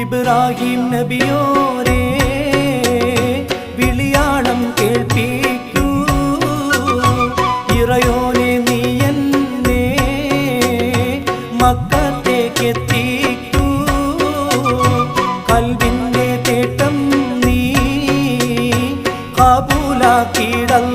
ഇബ്രാഹിം നബിയോരേ വിളിയാളം കേൾപ്പിക്കൂ ഇറയോനെ നീ എന്നെ മക്കത്തേക്കെത്തിക്കൂ കൽബിന്റെ തേട്ടം നീ കബൂലാക്കിയിടല്ല